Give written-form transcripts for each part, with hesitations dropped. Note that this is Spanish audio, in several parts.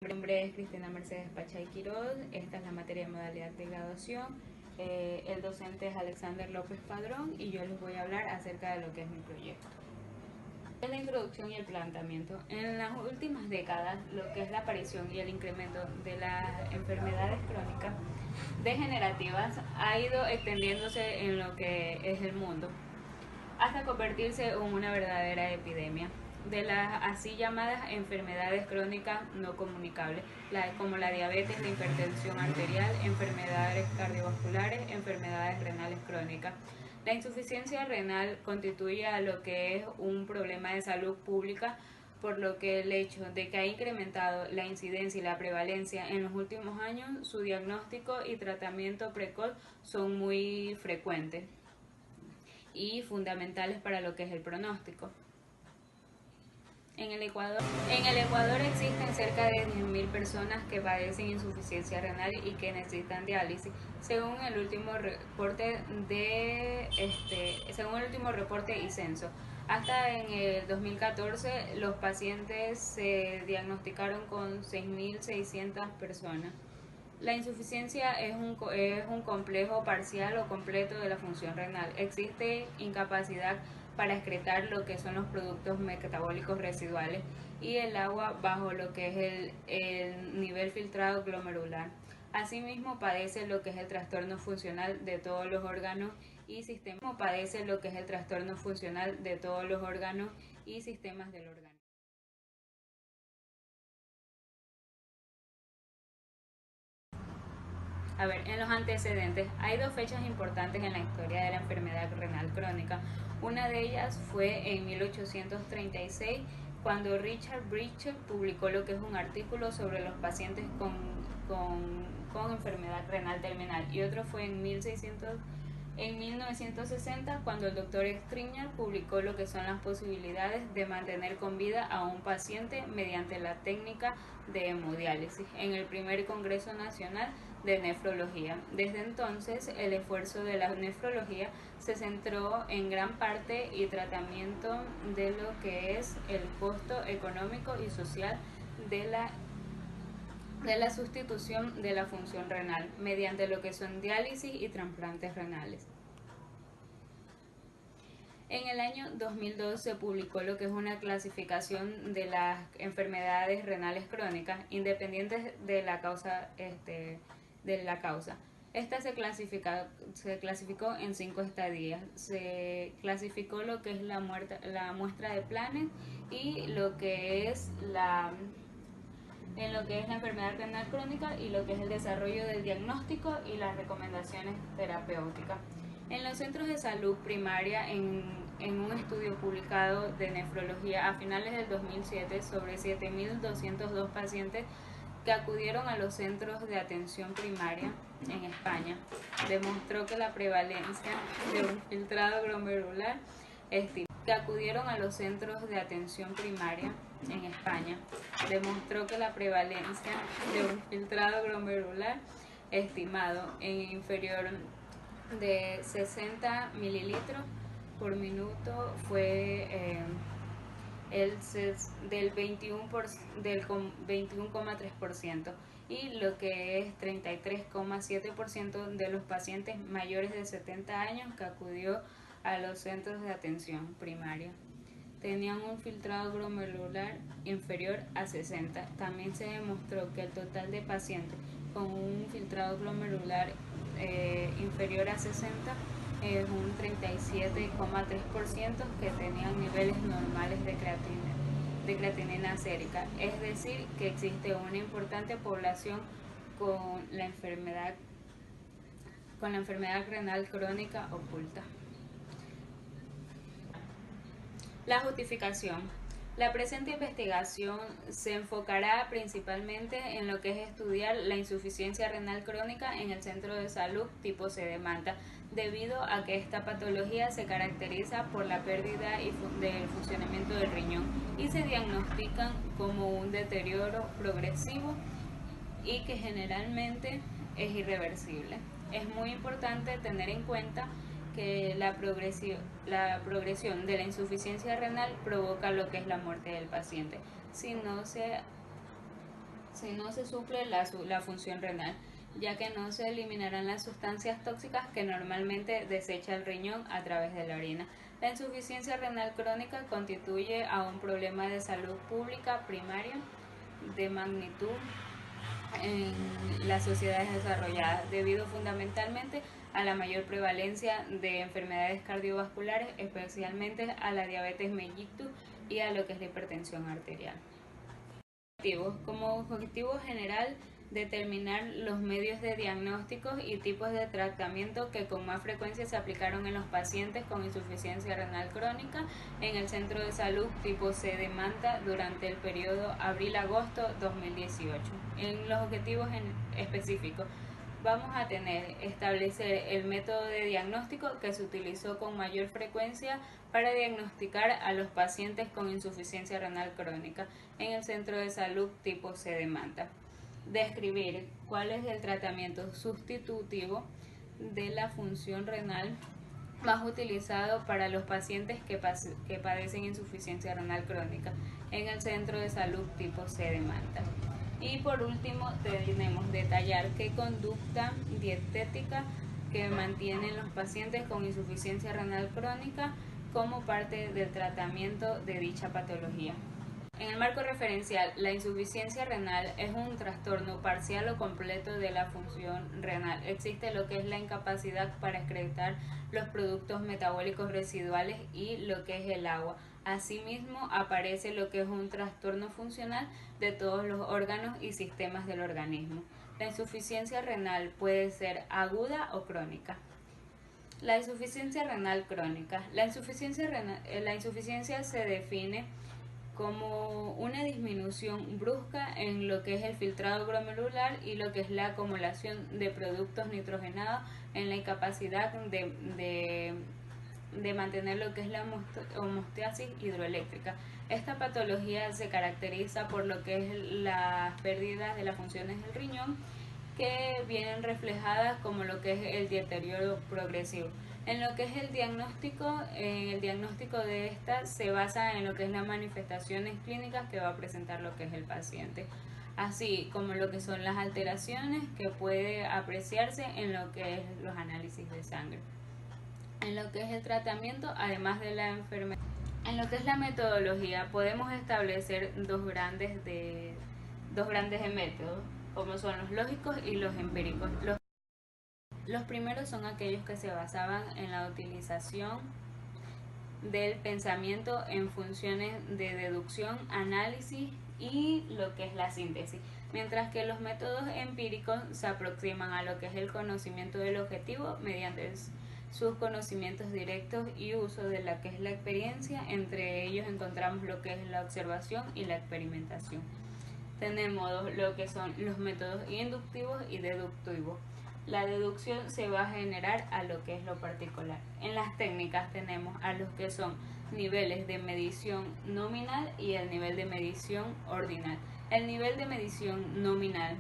Mi nombre es Cristina Mercedes Pachay Quiroz, esta es la materia de modalidad de graduación. El docente es Alexander López Padrón y yo les voy a hablar acerca de lo que es mi proyecto. La introducción y el planteamiento. En las últimas décadas, lo que es la aparición y el incremento de las enfermedades crónicas degenerativas ha ido extendiéndose en lo que es el mundo, hasta convertirse en una verdadera epidemia de las así llamadas enfermedades crónicas no comunicables, como la diabetes, la hipertensión arterial, enfermedades cardiovasculares, enfermedades renales crónicas. La insuficiencia renal constituye a lo que es un problema de salud pública, por lo que el hecho de que ha incrementado la incidencia y la prevalencia en los últimos años, su diagnóstico y tratamiento precoz son muy frecuentes y fundamentales para lo que es el pronóstico. En el Ecuador existen cerca de 10.000 personas que padecen insuficiencia renal y que necesitan diálisis, según el último reporte y censo. Hasta en el 2014 los pacientes se diagnosticaron con 6.600 personas. La insuficiencia es un complejo parcial o completo de la función renal. Existe incapacidad para excretar lo que son los productos metabólicos residuales y el agua bajo lo que es el nivel filtrado glomerular. Asimismo, padece lo que es el trastorno funcional de todos los órganos y sistemas. Padece lo que es el trastorno funcional de todos los órganos y sistemas del órgano. A ver, en los antecedentes, hay dos fechas importantes en la historia de la enfermedad renal crónica. Una de ellas fue en 1836, cuando Richard Bridger publicó lo que es un artículo sobre los pacientes con enfermedad renal terminal, y otro fue en 1960, cuando el doctor Scribner publicó lo que son las posibilidades de mantener con vida a un paciente mediante la técnica de hemodiálisis en el primer Congreso Nacional de Nefrología. Desde entonces, el esfuerzo de la nefrología se centró en gran parte y tratamiento de lo que es el costo económico y social de la sustitución de la función renal mediante lo que son diálisis y trasplantes renales. En el año 2002 se publicó lo que es una clasificación de las enfermedades renales crónicas independientes de la causa. Esta se clasificó en 5 estadías. Se clasificó lo que es la muestra de Planet y lo que es la enfermedad renal crónica y lo que es el desarrollo del diagnóstico y las recomendaciones terapéuticas. En los centros de salud primaria, en un estudio publicado de nefrología a finales del 2007 sobre 7.202 pacientes que acudieron a los centros de atención primaria en España, demostró que la prevalencia de un filtrado glomerular que acudieron a los centros de atención primaria en España demostró que la prevalencia de un filtrado glomerular estimado en inferior de 60 mililitros por minuto fue del 21,3%, y lo que es 33,7% de los pacientes mayores de 70 años que acudió a los centros de atención primaria tenían un filtrado glomerular inferior a 60. También se demostró que el total de pacientes con un filtrado glomerular inferior a 60 es un 37,3% que tenían niveles normales de creatinina sérica. Es decir, que existe una importante población con la enfermedad renal crónica oculta. La justificación. La presente investigación se enfocará principalmente en lo que es estudiar la insuficiencia renal crónica en el centro de salud tipo C de Manta, debido a que esta patología se caracteriza por la pérdida del funcionamiento del riñón y se diagnostican como un deterioro progresivo y que generalmente es irreversible. Es muy importante tener en cuenta que la progresión de la insuficiencia renal provoca lo que es la muerte del paciente si no se si no se suple la función renal, ya que no se eliminarán las sustancias tóxicas que normalmente desecha el riñón a través de la orina. La insuficiencia renal crónica constituye a un problema de salud pública primario de magnitud en las sociedades desarrolladas, debido fundamentalmente a la mayor prevalencia de enfermedades cardiovasculares, especialmente a la diabetes mellitus y a lo que es la hipertensión arterial. Como objetivo general, determinar los medios de diagnóstico y tipos de tratamiento que con más frecuencia se aplicaron en los pacientes con insuficiencia renal crónica en el Centro de Salud tipo C de Manta durante el periodo abril-agosto 2018. En los objetivos específicos, vamos a establecer el método de diagnóstico que se utilizó con mayor frecuencia para diagnosticar a los pacientes con insuficiencia renal crónica en el Centro de Salud tipo C de Manta. Describir cuál es el tratamiento sustitutivo de la función renal más utilizado para los pacientes que padecen insuficiencia renal crónica en el Centro de Salud tipo C de Manta. Y por último, tenemos detallar qué conducta dietética que mantienen los pacientes con insuficiencia renal crónica como parte del tratamiento de dicha patología. En el marco referencial, la insuficiencia renal es un trastorno parcial o completo de la función renal. Existe lo que es la incapacidad para excretar los productos metabólicos residuales y lo que es el agua. Asimismo, aparece lo que es un trastorno funcional de todos los órganos y sistemas del organismo. La insuficiencia renal puede ser aguda o crónica. La insuficiencia renal crónica. La insuficiencia se define como una disminución brusca en lo que es el filtrado glomerular y lo que es la acumulación de productos nitrogenados en la incapacidad de mantener lo que es la homeostasis hidroeléctrica. Esta patología se caracteriza por lo que es las pérdidas de las funciones del riñón, que vienen reflejadas como lo que es el deterioro progresivo. En lo que es el diagnóstico de esta se basa en lo que es las manifestaciones clínicas que va a presentar lo que es el paciente, así como lo que son las alteraciones que puede apreciarse en lo que es los análisis de sangre. En lo que es el tratamiento, además de la enfermedad, en lo que es la metodología, podemos establecer dos grandes métodos, como son los lógicos y los empíricos. Los primeros son aquellos que se basaban en la utilización del pensamiento en funciones de deducción, análisis y lo que es la síntesis, mientras que los métodos empíricos se aproximan a lo que es el conocimiento del objetivo mediante sus conocimientos directos y uso de la que es la experiencia. Entre ellos encontramos lo que es la observación y la experimentación. Tenemos lo que son los métodos inductivos y deductivos. La deducción se va a generar a lo que es lo particular. En las técnicas tenemos a los que son niveles de medición nominal y el nivel de medición ordinal. El nivel de medición nominal,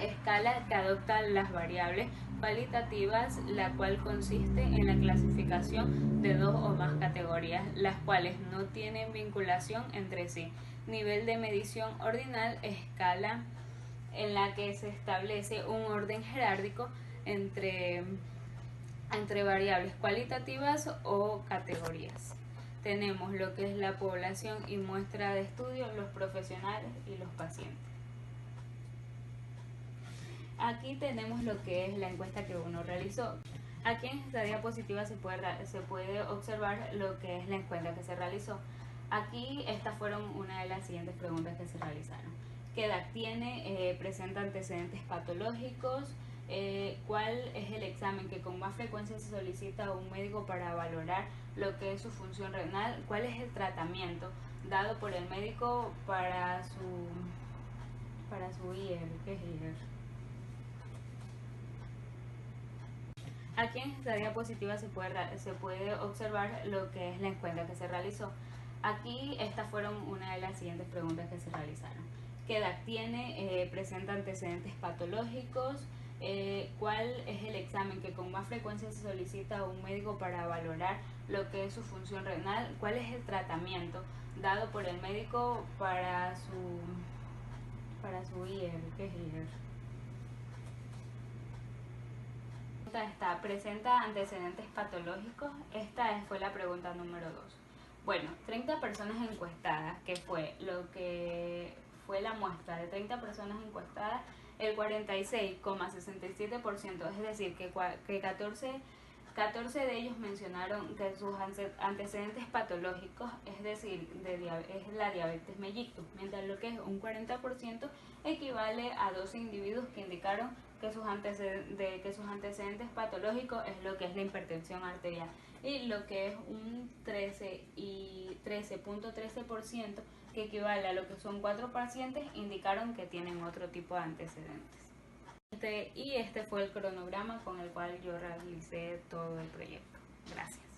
escala que adopta las variables cualitativas, la cual consiste en la clasificación de dos o más categorías, las cuales no tienen vinculación entre sí. Nivel de medición ordinal, escala en la que se establece un orden jerárquico entre variables cualitativas o categorías. Tenemos lo que es la población y muestra de estudio, los profesionales y los pacientes. Aquí tenemos lo que es la encuesta que uno realizó. Aquí en esta diapositiva se puede observar lo que es la encuesta que se realizó. Aquí estas fueron una de las siguientes preguntas que se realizaron. ¿Qué edad tiene? ¿Presenta antecedentes patológicos? ¿Cuál es el examen que con más frecuencia se solicita a un médico para valorar lo que es su función renal? ¿Cuál es el tratamiento dado por el médico para su IR? ¿Qué es IR? Aquí en esta diapositiva se puede observar lo que es la encuesta que se realizó. Aquí estas fueron una de las siguientes preguntas que se realizaron. ¿Qué edad tiene? ¿Presenta antecedentes patológicos? ¿Cuál es el examen que con más frecuencia se solicita a un médico para valorar lo que es su función renal? ¿Cuál es el tratamiento dado por el médico para su para su IEL, que es IEL. Está, presenta antecedentes patológicos. Esta fue la pregunta número 2. Bueno, 30 personas encuestadas, que fue lo que fue la muestra de 30 personas encuestadas, el 46,67%, es decir, que 14 de ellos mencionaron que sus antecedentes patológicos, es decir, es la diabetes mellitus, mientras lo que es un 40% equivale a 12 individuos que indicaron que sus antecedentes patológicos es lo que es la hipertensión arterial, y lo que es un 13.13% que equivale a lo que son 4 pacientes indicaron que tienen otro tipo de antecedentes. Y este fue el cronograma con el cual yo realicé todo el proyecto. Gracias.